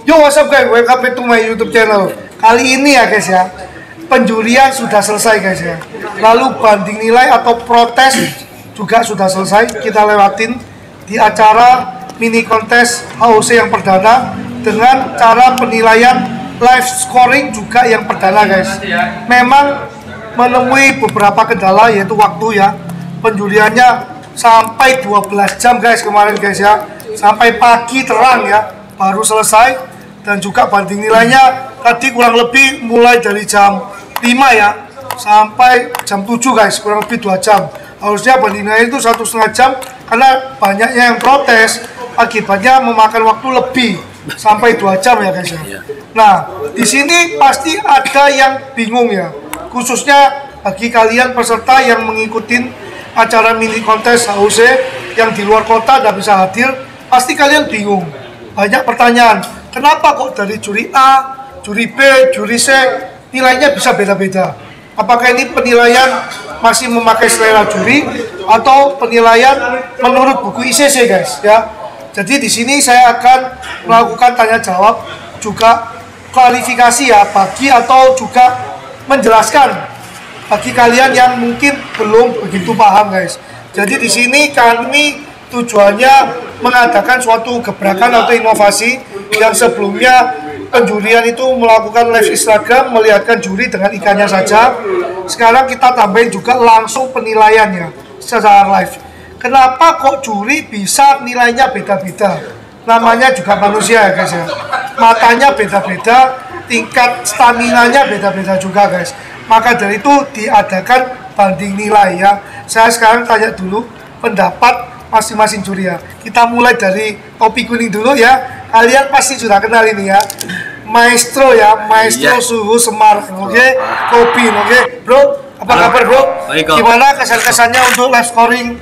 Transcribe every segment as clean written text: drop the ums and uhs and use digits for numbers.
Yo, what's up guys, welcome back to my YouTube channel. Kali ini ya guys ya, penjurian sudah selesai guys ya. Lalu banding nilai atau protes juga sudah selesai. Kita lewatin di acara mini kontes HOC yang perdana dengan cara penilaian live scoring juga yang perdana guys. Memang menemui beberapa kendala yaitu waktu ya. Penjuriannya sampai 12 jam guys kemarin guys ya. Sampai pagi terang ya baru selesai, dan juga banding nilainya tadi kurang lebih mulai dari jam 5 ya sampai jam 7 guys, kurang lebih 2 jam. Harusnya banding nilai itu 1,5 jam karena banyaknya yang protes, akibatnya memakan waktu lebih sampai 2 jam ya guys ya. Nah, di sini pasti ada yang bingung ya, khususnya bagi kalian peserta yang mengikuti acara mini kontes HOC yang di luar kota dan bisa hadir, pasti kalian bingung. Banyak pertanyaan, kenapa kok dari juri A, juri B, juri C nilainya bisa beda-beda? Apakah ini penilaian masih memakai selera juri atau penilaian menurut buku ICC guys ya? Jadi di sini saya akan melakukan tanya jawab juga klarifikasi ya bagi atau juga menjelaskan bagi kalian yang mungkin belum begitu paham guys. Jadi di sini kami tujuannya mengadakan suatu gebrakan atau inovasi yang sebelumnya penjurian itu melakukan live Instagram, melihatkan juri dengan ikannya saja. Sekarang kita tambahin juga langsung penilaiannya secara live. Kenapa kok juri bisa nilainya beda-beda? Namanya juga manusia ya guys ya. Matanya beda-beda, tingkat stamina-nya beda-beda juga guys. Maka dari itu diadakan banding nilai ya. Saya sekarang tanya dulu pendapat masing-masing juri ya. Kita mulai dari topi kuning dulu ya. Kalian pasti sudah kenal ini ya, Maestro ya, Maestro Suhu Semarang, oke? Kopi, oke? Bro, apa kabar bro? Baik, gimana kesan-kesannya untuk live scoring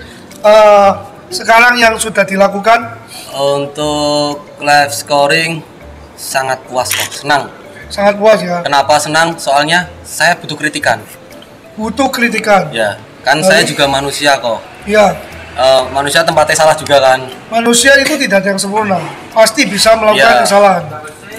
sekarang yang sudah dilakukan? Untuk live scoring sangat puas kok, senang. Sangat puas ya. Kenapa senang? Soalnya saya butuh kritikan. Butuh kritikan. Ya, kan saya juga manusia kok. Iya. Manusia tempatnya salah juga kan. Manusia itu tidak ada yang sempurna, pasti bisa melakukan kesalahan.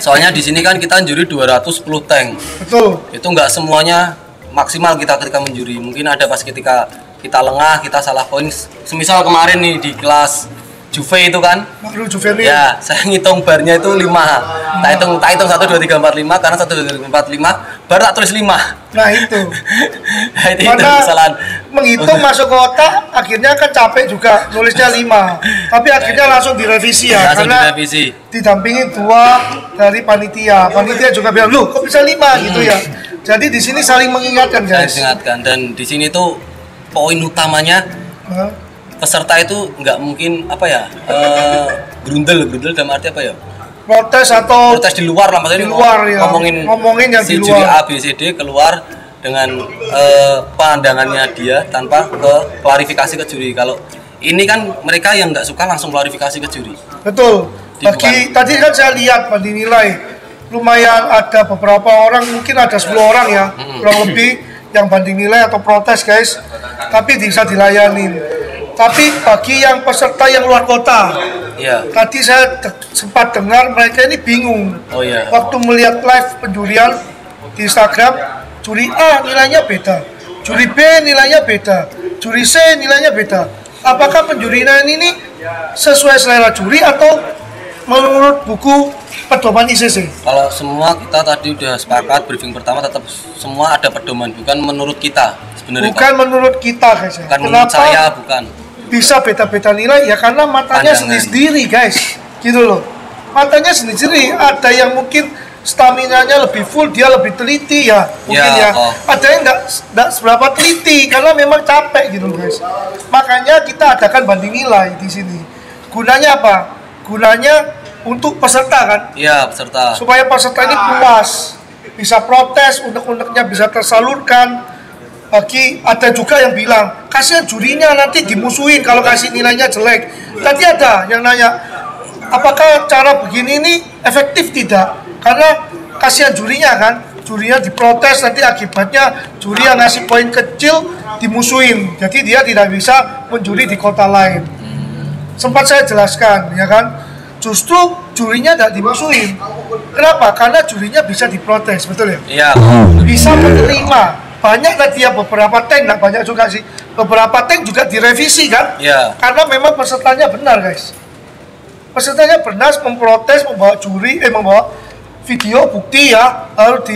Soalnya di sini kan kita juri 210 tank. Betul. Itu nggak semuanya maksimal kita ketika menjuri. Mungkin ada pas ketika kita lengah, kita salah poin. Semisal kemarin nih di kelas Juve itu kan. Makhluk juvenil. Ya, saya ngitung barnya itu 5. Tak hitung 1 2 3 4 5 karena 1 2 3 4 5 baru tak tulis 5. Nah itu. itu Karena kesalahan. Menghitung masuk ke otak, akhirnya kan capek juga nulisnya 5. Tapi akhirnya langsung direvisi ya, langsung karena direvisi. didampingi 2 dari panitia. Panitia juga bilang, "Loh, kok bisa 5?" gitu ya. Jadi di sini saling mengingatkan guys. Saling mengingatkan, dan di sini tuh poin utamanya peserta itu nggak mungkin apa ya, grundel dalam arti apa ya? Protes atau Protes di luar lah, maksudnya di luar ya. ngomongin yang si di juri luar. A, B, C, D keluar dengan pandangannya dia tanpa ke klarifikasi ke juri. Kalau ini kan mereka yang nggak suka langsung klarifikasi ke juri. Betul. Bagi tadi kan saya lihat banding nilai lumayan ada beberapa orang, mungkin ada 10 orang ya, kurang lebih yang banding nilai atau protes guys. Tapi bisa dilayani. Tapi bagi yang peserta yang luar kota, tadi saya sempat dengar mereka ini bingung. Waktu melihat live penjurian di Instagram, juri A nilainya beda, juri B nilainya beda, juri C nilainya beda. Apakah penjurian ini sesuai selera juri atau menurut buku pedoman ICC? Kalau semua kita tadi udah sepakat, briefing pertama tetap semua ada pedoman, bukan menurut kita sebenarnya. Bukan menurut kita guys. Bukan menurut saya, bukan. Bisa beda-beda nilai ya karena matanya sendiri-sendiri guys, gitu loh. Matanya sendiri, ada yang mungkin staminanya lebih full, dia lebih teliti ya, mungkin ya. Ada yang nggak seberapa teliti karena memang capek gitu guys. Makanya kita adakan banding nilai di sini. Gunanya apa? Gunanya untuk peserta kan? Iya, peserta. Supaya peserta ini puas, bisa protes, unek-uneknya bisa tersalurkan. Bagi ada juga yang bilang, kasihan jurinya nanti dimusuhin kalau kasih nilainya jelek. Tadi ada yang nanya, apakah cara begini ini efektif tidak? Karena kasihan jurinya kan, jurinya diprotes, nanti akibatnya juri yang ngasih poin kecil dimusuhin. Jadi dia tidak bisa menjuri di kota lain. Sempat saya jelaskan, ya kan? Justru jurinya tidak dimusuhin, Kenapa? Karena jurinya bisa diprotes, betul ya? Iya. Bisa menerima. Banyak tadi ya, beberapa tank, nggak banyak juga sih. Beberapa tank juga direvisi kan? Iya. Karena memang pesertanya benar guys. Pesertanya benar memprotes, membawa video bukti ya, lalu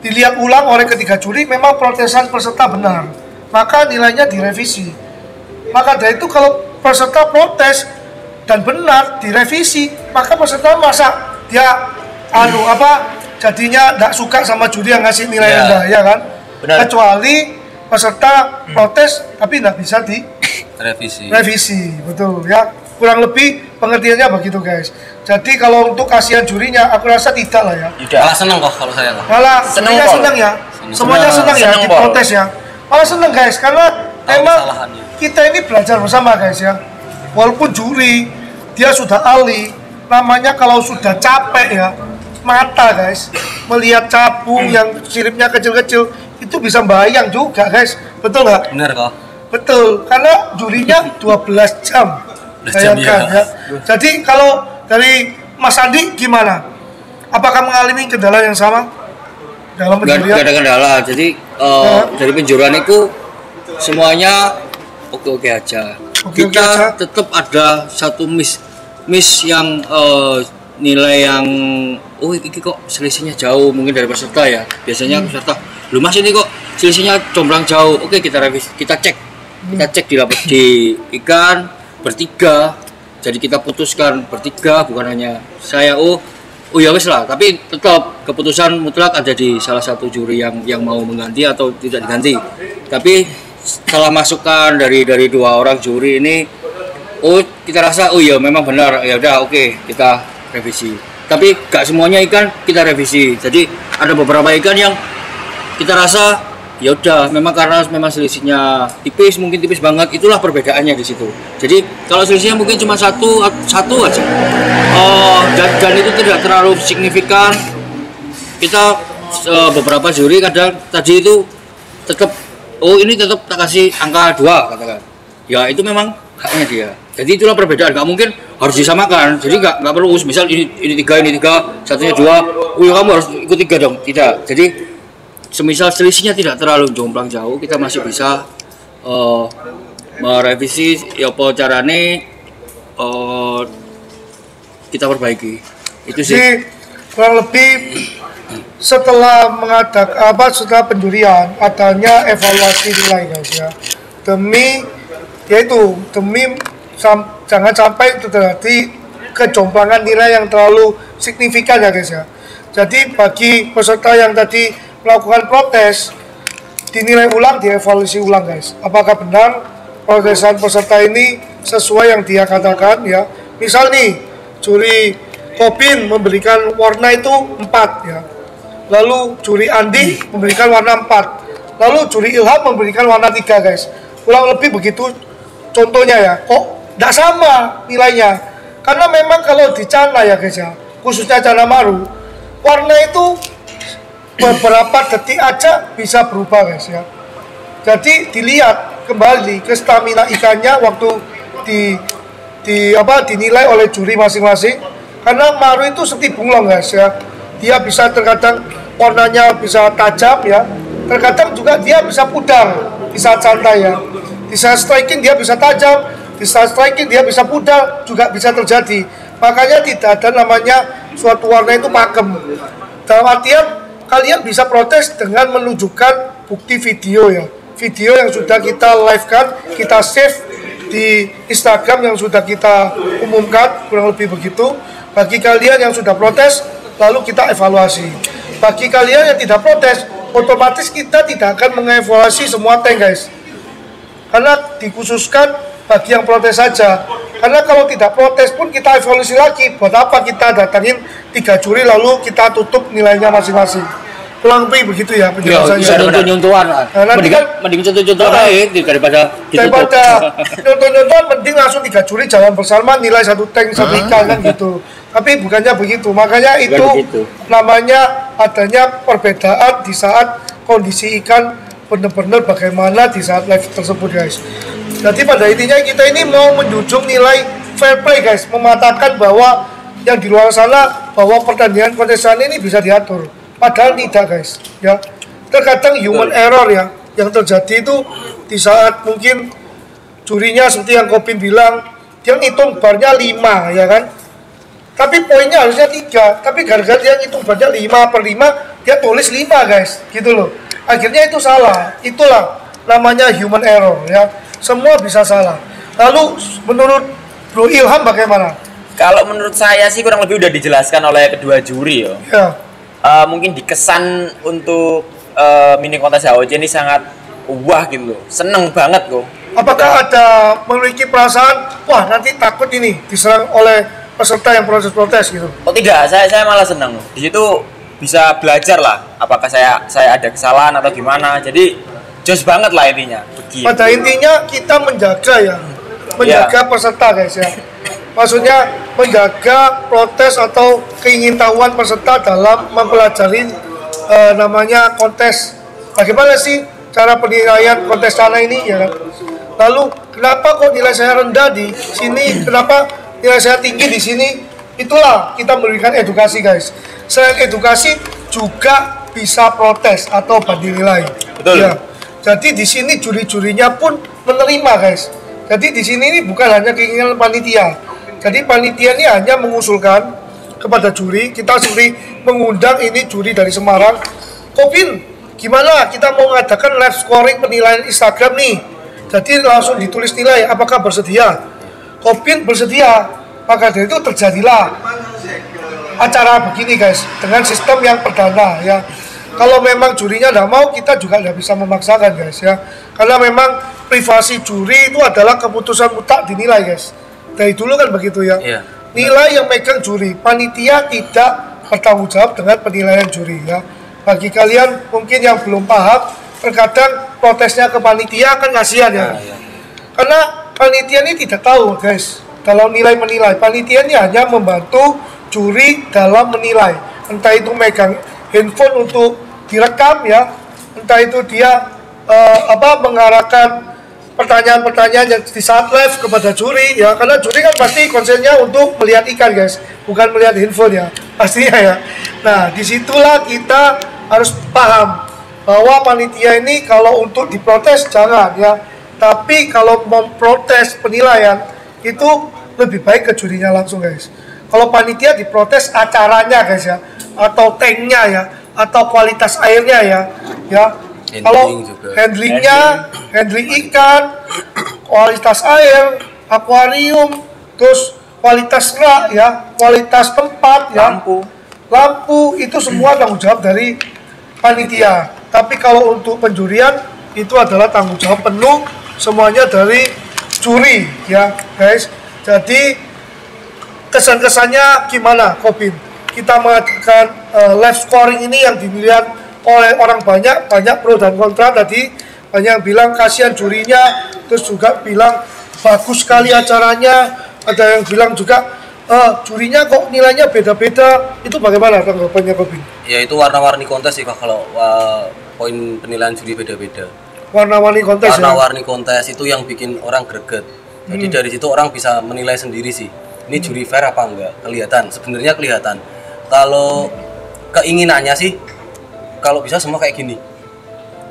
dilihat ulang oleh ketiga juri, memang protesan peserta benar, maka nilainya direvisi. Maka dari itu kalau peserta protes dan benar direvisi, maka peserta masa dia jadinya tidak suka sama juri yang ngasih nilai rendah, ya kan? Benar. Kecuali peserta protes tapi tidak bisa revisi, betul ya. Kurang lebih pengertiannya begitu guys. Jadi kalau untuk kasihan jurinya, aku rasa tidak lah ya. Malah seneng kok kalau saya lah. Malah seneng ya. Semuanya seneng ya, diprotes ya. Malah seneng guys, karena emang kita ini belajar bersama guys ya. Walaupun juri dia sudah ahli, namanya kalau sudah capek ya, mata guys, melihat capung yang siripnya kecil-kecil itu bisa bayang juga guys, betul nggak? Benar kok. Betul, karena jurinya 12 jam. Bayangkan ya. Jadi kalau dari Mas Andi gimana? Apakah mengalami kendala yang sama dalam penjurian? Gak ada kendala. Jadi dari penjuruan itu semuanya oke aja. Kita tetap ada satu miss yang nilai yang ini kok selisihnya jauh mungkin dari peserta ya. Biasanya peserta, "Lu Mas ini kok selisihnya comblang jauh." Oke, kita revisi, kita cek di ikan bertiga, jadi kita putuskan bertiga, bukan hanya saya. Oh ya wes lah, tapi tetap keputusan mutlak ada di salah satu juri yang mau mengganti atau tidak diganti. Tapi setelah masukan dari dua orang juri ini, kita rasa ya memang benar, ya udah oke, kita revisi. Tapi gak semuanya ikan kita revisi, jadi ada beberapa ikan yang kita rasa ya udah memang selisihnya mungkin tipis banget, itulah perbedaannya di situ. Jadi kalau selisihnya mungkin cuma satu aja, dan itu tidak terlalu signifikan, kita beberapa juri kadang tadi itu tetap ini tetap tak kasih angka 2 katakan, ya itu memang haknya dia. Jadi itulah perbedaan, nggak mungkin harus disamakan. Jadi nggak perlu misal ini 3, satunya 2, ya kamu harus ikut 3 dong, tidak. Jadi semisal selisihnya tidak terlalu jomplang jauh, kita masih bisa merevisi ya apa carane kita perbaiki. Itu sih. Jadi kurang lebih setelah setelah penjurian adanya evaluasi nilai guys ya. Demi jangan sampai itu terjadi kejomplangan nilai yang terlalu signifikan ya guys ya. Jadi bagi peserta yang tadi melakukan protes, dinilai ulang, dievaluasi ulang guys. Apakah benar protesan peserta ini sesuai yang dia katakan ya. Misal nih, juri Kopin memberikan warna itu 4 ya. Lalu juri Andi memberikan warna 4. Lalu juri Ilham memberikan warna 3 guys. Kurang lebih begitu contohnya ya. Kok tidak sama nilainya? Karena memang kalau di Cana ya guys ya, khususnya Cana Maru, warna itu beberapa detik aja bisa berubah guys ya. Jadi dilihat kembali ke stamina ikannya waktu dinilai oleh juri masing-masing. Karena Maru itu seperti bunglon guys ya. Dia bisa terkadang warnanya bisa tajam ya. Terkadang juga dia bisa pudar di saat santai ya. Di saat striking dia bisa tajam, di saat striking dia bisa pudar, juga bisa terjadi. Makanya tidak ada namanya suatu warna itu pakem. Dalam artian kalian bisa protes dengan menunjukkan bukti video ya. Video yang sudah kita live-kan, kita save di Instagram yang sudah kita umumkan, kurang lebih begitu. Bagi kalian yang sudah protes, lalu kita evaluasi. Bagi kalian yang tidak protes, otomatis kita tidak akan mengevaluasi semua tank guys. Karena dikhususkan bagi yang protes saja. Karena kalau tidak protes pun kita evaluasi lagi. Buat apa kita datangin 3 juri lalu kita tutup nilainya masing-masing. Kurang lebih begitu ya penjelasannya. Bisa nyontoh-nyontohan. Mending contoh-contohan aja daripada nyontoh-nyontohan, mending langsung 3 juri jalan bersama nilai 1 tank 1 ikan kan gitu. Tapi bukannya begitu. Makanya itu namanya adanya perbedaan di saat kondisi ikan benar-benar bagaimana di saat live tersebut guys. Jadi pada intinya kita ini mau menjunjung nilai fair play guys, mematakan bahwa yang di luar sana bahwa pertandingan kontestan ini bisa diatur, padahal tidak guys ya. Terkadang human error ya yang terjadi itu di saat mungkin jurinya seperti yang Kopin bilang, dia ngitung barnya 5 ya kan, tapi poinnya harusnya 3, tapi gara-gara dia ngitung barnya 5/5 dia tulis 5 guys gitu loh, akhirnya itu salah. Itulah namanya human error ya, semua bisa salah. Lalu menurut Bro Ilham bagaimana? Kalau menurut saya sih kurang lebih udah dijelaskan oleh kedua juri ya. Mungkin dikesan untuk mini kontes HOC ini sangat wah gitu loh, seneng banget kok. Apakah ada memiliki perasaan wah nanti takut ini diserang oleh peserta yang protes gitu? Oh tidak, saya malah seneng. Di situ bisa belajar lah, apakah saya ada kesalahan atau gimana. Jadi jos banget lah intinya. Begitu. Pada intinya kita menjaga peserta guys ya. Maksudnya menjaga protes atau keingintahuan peserta dalam mempelajari namanya kontes. Bagaimana sih cara penilaian kontes sana ini ya kan? Lalu kenapa kok nilai saya rendah di sini? Kenapa nilai saya tinggi di sini? Itulah kita memberikan edukasi guys. Selain edukasi juga bisa protes atau banding nilai. Betul. Ya. Jadi di sini juri-jurinya pun menerima guys. Jadi di sini ini bukan hanya keinginan panitia. Jadi panitia ini hanya mengusulkan kepada juri, kita seperti mengundang ini juri dari Semarang. Kopin, gimana kita mau mengadakan live scoring penilaian Instagram nih? Jadi langsung ditulis nilai, apakah bersedia? Kopin bersedia, maka dari itu terjadilah acara begini guys, dengan sistem yang perdana ya. Kalau memang jurinya tidak mau, kita juga tidak bisa memaksakan guys ya. Karena memang privasi juri itu adalah keputusan mutlak dinilai guys. Dari dulu kan begitu ya. Nilai yang megang juri, panitia tidak bertanggung jawab dengan penilaian juri ya. Bagi kalian mungkin yang belum paham, terkadang protesnya ke panitia kan kasihan ya. Karena panitia ini tidak tahu guys dalam nilai menilai. Panitia ini hanya membantu juri dalam menilai. Entah itu megang handphone untuk direkam ya, entah itu dia mengarahkan pertanyaan-pertanyaan yang di saat live kepada juri ya, karena juri kan pasti konsennya untuk melihat ikan guys, bukan melihat handphone ya pastinya ya. Nah disitulah kita harus paham bahwa panitia ini kalau untuk diprotes jangan ya, tapi kalau memprotes penilaian itu lebih baik ke jurinya langsung guys. Kalau panitia diprotes acaranya guys ya, atau tanknya ya, atau kualitas airnya ya. Kalau handlingnya, handling ikan, kualitas air, akuarium, terus kualitas rak ya, kualitas tempat ya, lampu itu semua tanggung jawab dari panitia. Tapi kalau untuk penjurian itu adalah tanggung jawab penuh semuanya dari juri ya guys. Jadi kesan-kesannya gimana Kopin? Kita mengadakan live scoring ini yang dilihat oleh orang banyak pro dan kontra tadi. Banyak yang bilang kasihan jurinya, terus juga bilang bagus sekali acaranya. Ada yang bilang juga jurinya kok nilainya beda-beda. Itu bagaimana tanggapannya Kopin? Ya itu warna-warni kontes sih kalau poin penilaian juri beda-beda. Warna-warni kontes warna-warni kontes itu yang bikin orang greget. Jadi dari situ orang bisa menilai sendiri sih. Ini juri fair apa enggak? Kelihatan, sebenarnya kelihatan. Kalau keinginannya sih, kalau bisa semua kayak gini.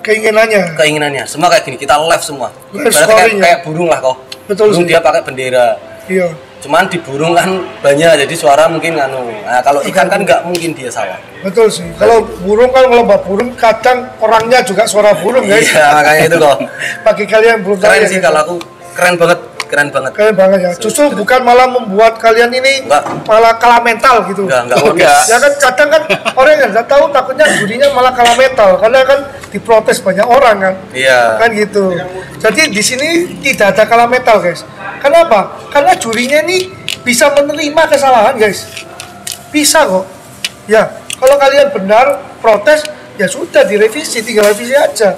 Keinginannya semua kayak gini. Kita live semua. Kayak burung lah kok. Betul burung sih. Dia pakai bendera. Iya. Cuman di burung kan banyak, jadi suara mungkin Nah kalau ikan kan nggak mungkin dia salah. Betul sih. Kalau burung kan kalau burung kadang orangnya juga suara burung guys. Iya makanya itu kok. Bagi kalian belum tahu. Keren sih kalau aku keren banget. Keren banget ya. Justru bukan malah membuat kalian ini malah kalah mental gitu. Enggak. Ya kan kadang kan orang yang nggak tahu takutnya jurinya malah kalah mental karena kan diprotes banyak orang kan. Iya. Kan gitu. Jadi di sini tidak ada kalah mental guys. Kenapa? Karena jurinya ini bisa menerima kesalahan guys. Bisa kok. Ya, kalau kalian benar protes ya sudah direvisi, tinggal revisi aja.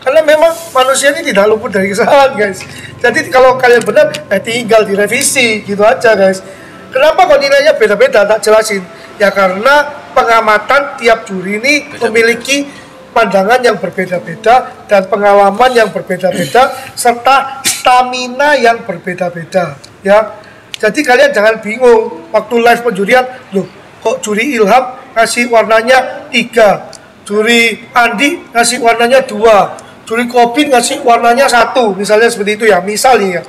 Karena memang manusia ini tidak luput dari kesalahan guys. Jadi kalau kalian benar, tinggal direvisi gitu aja guys. Kenapa kok nilainya beda-beda? Tak jelasin. Ya karena pengamatan tiap juri ini memiliki pandangan yang berbeda-beda dan pengalaman yang berbeda-beda serta stamina yang berbeda-beda. Ya, Jadi kalian jangan bingung waktu live penjurian, loh kok juri Ilham ngasih warnanya 3, juri Andi ngasih warnanya 2, juri Kobin ngasih warnanya 1, misalnya seperti itu ya, misalnya ya.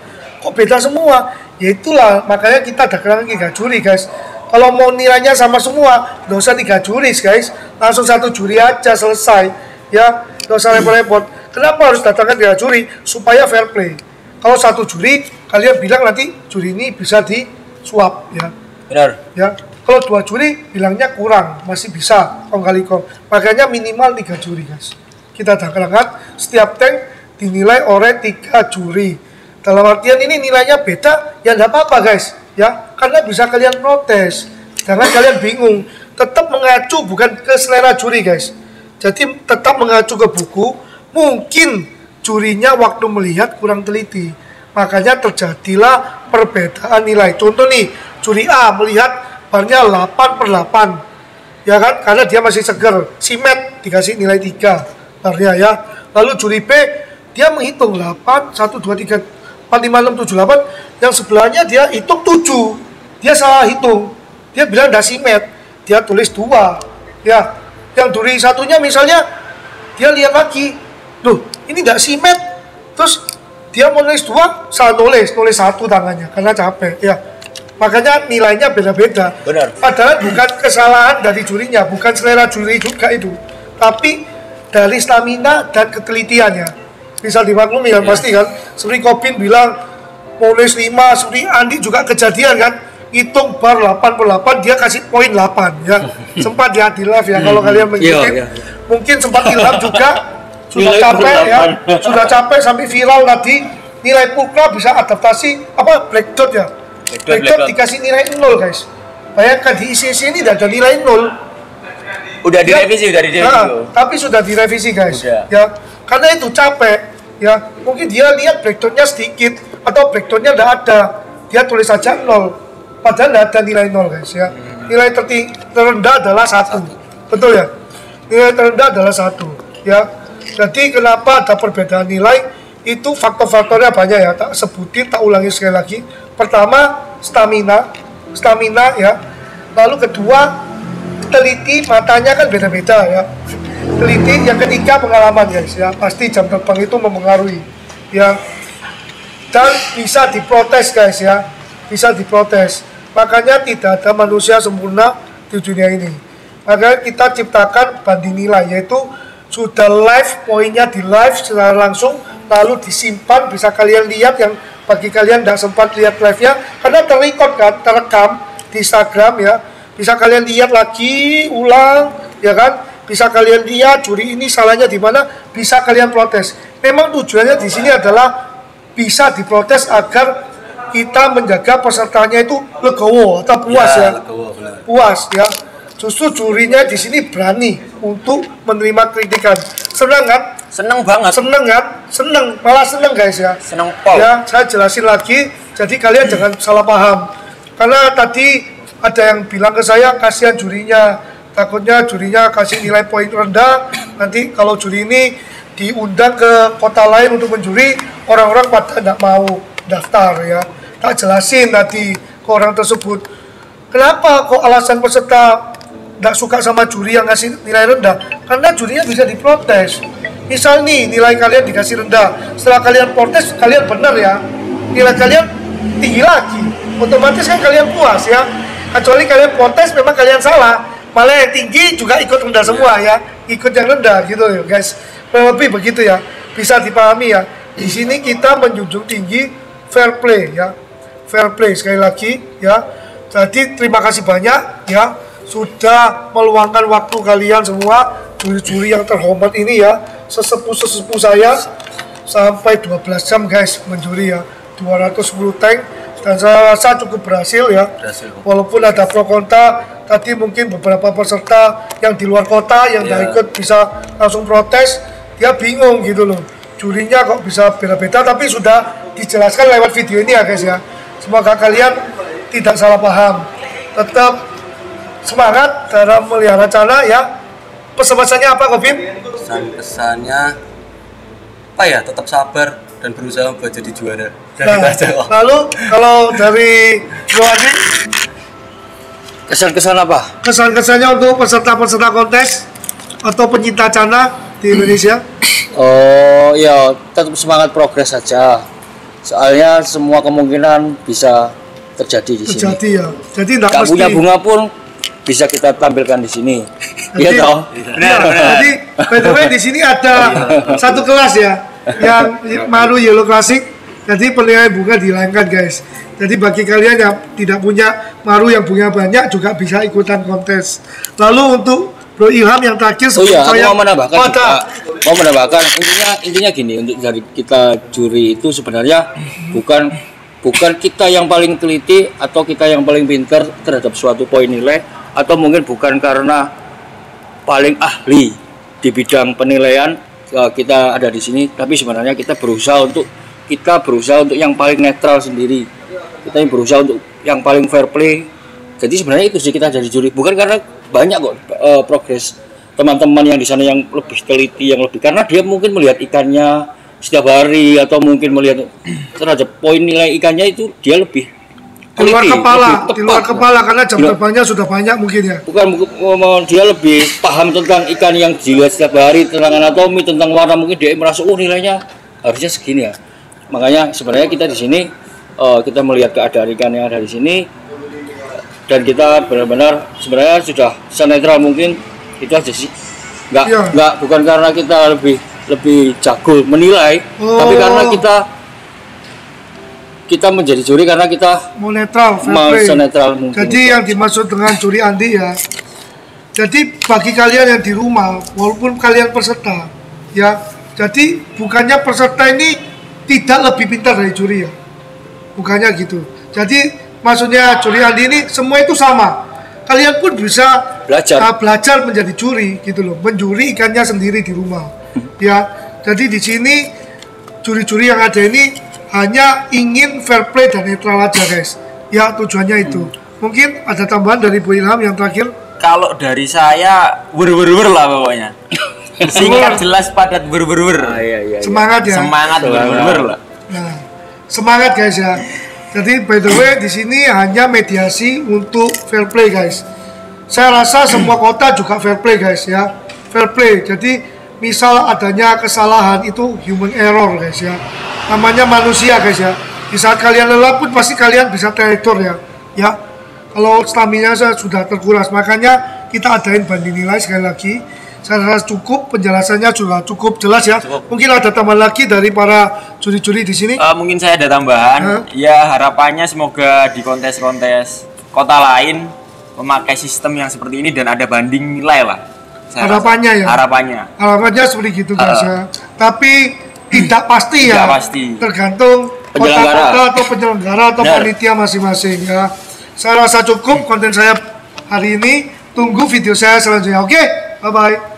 Kok beda semua? Ya itulah, makanya kita ada kerangka 3 juri guys. Kalau mau nilainya sama semua, nggak usah 3 juri guys, langsung 1 juri aja selesai ya, nggak usah repot-repot. Kenapa harus datangkan 3 juri? Supaya fair play. Kalau 1 juri, kalian bilang nanti juri ini bisa disuap ya. Benar. Ya, kalau 2 juri bilangnya kurang, masih bisa kong kali kong. Makanya minimal 3 juri guys. Kita ada kerangka setiap tank dinilai oleh 3 juri. Dalam artian ini nilainya beda, ya nggak apa-apa guys, ya, karena bisa kalian protes. Jangan kalian bingung, tetap mengacu bukan ke selera juri guys. Jadi tetap mengacu ke buku. Mungkin jurinya waktu melihat kurang teliti, makanya terjadilah perbedaan nilai. Contoh nih, juri A melihat barnya 8/8, ya kan, karena dia masih seger. Si Matt dikasih nilai 3 barnya ya. Lalu juri B dia menghitung 8, 1, 2, 3, 4, 5, 6, 7, 8. Yang sebelahnya dia hitung 7. Dia salah hitung. Dia bilang dah si Matt. Dia tulis 2. Ya. Yang juri satunya misalnya dia lihat lagi. Loh, ini enggak si Matt. Terus dia mau nulis 2, salah nulis 1 tangannya karena capek ya. Makanya nilainya beda-beda. Benar. Padahal bukan kesalahan dari jurinya, bukan selera juri juga itu. Tapi dari stamina dan ketelitiannya. Bisa dimaklumi kan, pasti kan. Seperti Kobin bilang mau nulis 5, seperti Andi juga kejadian kan. Hitung bar 8/8, dia kasih poin 8 ya. Sempat dia di live ya, kalau kalian mengikuti. Mungkin sempat Ilham juga sudah capek ya, sudah capek sampai viral tadi. Nilai pulkra bisa adaptasi apa black dot ya. Black dot dikasih nilai 0 guys. Bayangkan di ICC ini tidak ada nilai 0. Udah direvisi, tapi sudah direvisi guys. Udah. Ya, karena itu capek ya. Mungkin dia lihat black dotnya sedikit atau black dotnya tidak ada. Dia tulis saja 0. Padahal tidak ada nilai 0 guys ya. Nilai terendah adalah 1. Betul ya? Nilai terendah adalah 1 ya. Jadi kenapa ada perbedaan nilai? Itu faktor-faktornya banyak ya. Tak sebutin, tak ulangi sekali lagi. Pertama, stamina ya. Lalu kedua, teliti, matanya kan beda-beda ya. Teliti, yang ketiga pengalaman guys ya. Pasti jam terbang itu mempengaruhi ya. Dan bisa diprotes guys ya. Bisa diprotes. Makanya tidak ada manusia sempurna di dunia ini. Makanya kita ciptakan banding nilai, yaitu sudah live, poinnya di live secara langsung, lalu disimpan, bisa kalian lihat yang bagi kalian tidak sempat lihat live-nya, karena terrecord kan, terekam di Instagram ya, bisa kalian lihat lagi, ulang, ya kan, bisa kalian lihat juri ini salahnya di mana, bisa kalian protes. Memang tujuannya di sini adalah bisa diprotes agar kita menjaga pesertanya itu legowo atau puas ya, puas ya. Justru jurinya di sini berani untuk menerima kritikan. Senang kan? Seneng banget. Seneng kan? Seneng, malah seneng guys ya. Seneng pol. Ya, saya jelasin lagi. Jadi kalian jangan salah paham. Karena tadi ada yang bilang ke saya kasihan jurinya, takutnya jurinya kasih nilai poin rendah. Nanti kalau juri ini diundang ke kota lain untuk menjuri, orang-orang pada tidak mau daftar ya. Tak jelasin tadi ke orang tersebut. Kenapa kok alasan peserta tidak suka sama juri yang ngasih nilai rendah? Karena jurinya bisa diprotes. Misal nih nilai kalian dikasih rendah, setelah kalian protes kalian benar ya, nilai kalian tinggi lagi, otomatis kan kalian puas ya. Kecuali kalian protes memang kalian salah, malah yang tinggi juga ikut rendah semua ya, ikut yang rendah gitu ya guys. Lebih begitu ya, bisa dipahami ya. Di sini kita menjunjung tinggi fair play ya, fair play sekali lagi ya. Jadi terima kasih banyak ya sudah meluangkan waktu kalian semua, juri-juri yang terhormat ini ya, sesepuh saya sampai 12 jam guys menjuri ya, 210 tank, dan saya rasa cukup berhasil ya. Walaupun ada pro kontra, tadi mungkin beberapa peserta yang di luar kota yang tidak ikut bisa langsung protes, dia bingung gitu loh, jurinya kok bisa beda-beda, tapi sudah dijelaskan lewat video ini ya guys ya. Semoga kalian tidak salah paham, tetap semangat dalam melihara cana ya. Pesan-pesannya apa Kobin? Pesan-pesannya apa ya, tetap sabar dan berusaha buat jadi juara. Lalu kalau dari Joani, Kesan-kesan apa? kesan-kesannya untuk peserta-peserta kontes atau pencinta cana di Indonesia? Oh ya, tetap semangat progres saja. Soalnya semua kemungkinan bisa terjadi di sini. Terjadi ya. Jadi tidak Gak mesti. punya bunga pun bisa kita tampilkan di sini. Iya toh? Benar. Jadi by the way di sini ada satu kelas ya yang Maru Yellow Classic. Jadi penilaian bunga dilayangkan guys. Jadi bagi kalian yang tidak punya Maru yang bunga banyak juga bisa ikutan kontes. Lalu untuk Bro Ilham yang terakhir Oh iya, aku saya mau menambahkan Oh, juga. Mau menambahkan intinya gini, untuk dari kita juri itu sebenarnya bukan kita yang paling teliti atau kita yang paling pintar terhadap suatu poin nilai, atau mungkin bukan karena paling ahli di bidang penilaian kita ada di sini, tapi sebenarnya kita berusaha untuk yang paling netral sendiri. Kita yang berusaha untuk yang paling fair play. Jadi sebenarnya itu sih kita jadi juri, bukan karena banyak kok progres teman-teman yang di sana yang lebih teliti, yang lebih, karena dia mungkin melihat ikannya setiap hari, atau mungkin melihat terhadap poin nilai ikannya itu dia lebih di luar teliti, kepala, lebih tepat. di luar kepala karena jam terbangnya sudah banyak mungkin ya. Bukan dia lebih paham tentang ikan yang dilihat setiap hari, tentang anatomi, tentang warna, mungkin dia merasa nilainya harusnya segini ya. Makanya sebenarnya kita di sini kita melihat keadaan ikan yang ada di sini, dan kita benar-benar sebenarnya sudah senetral mungkin, itu aja sih. Nggak bukan karena kita lebih jago menilai, tapi karena kita menjadi juri karena kita mau netral, mau fair play. senetral mungkin. Jadi yang dimaksud dengan juri Andi ya. Jadi bagi kalian yang di rumah, walaupun kalian peserta, ya. Jadi bukannya peserta ini tidak lebih pintar dari juri ya. Bukannya gitu. Jadi maksudnya juri Andi ini semua itu sama. Kalian pun bisa belajar menjadi juri gitu loh, menjuri ikannya sendiri di rumah. Ya. Jadi di sini juri-juri yang ada ini hanya ingin fair play dan netral aja guys. Ya tujuannya itu. Mungkin ada tambahan dari Bu Ilham yang terakhir. Kalau dari saya wer lah pokoknya. Singkat jelas padat wer. Iya. Semangat ya. Semangat wer lah. Nah, semangat guys ya. Jadi by the way di sini hanya mediasi untuk fair play guys. Saya rasa semua kota juga fair play guys ya. Fair play. Jadi misal adanya kesalahan itu human error guys ya. Namanya manusia guys ya. Di saat kalian lelah pun pasti kalian bisa tertidur ya. Ya. Kalau stamina saya sudah terkuras, makanya kita adain banding nilai sekali lagi. Saya rasa cukup, penjelasannya sudah cukup jelas ya. Mungkin ada tambahan lagi dari para juri-juri di sini. Mungkin saya ada tambahan. Ya harapannya semoga di kontes-kontes kota lain memakai sistem yang seperti ini dan ada banding nilai lah. Harapannya ya. Harapannya seperti gitu guys ya. Tapi tidak pasti ya. Tidak pasti. Tergantung kota-kota atau penyelenggara atau panitia masing-masing ya. Saya rasa cukup konten saya hari ini. Tunggu video saya selanjutnya. Oke, bye bye.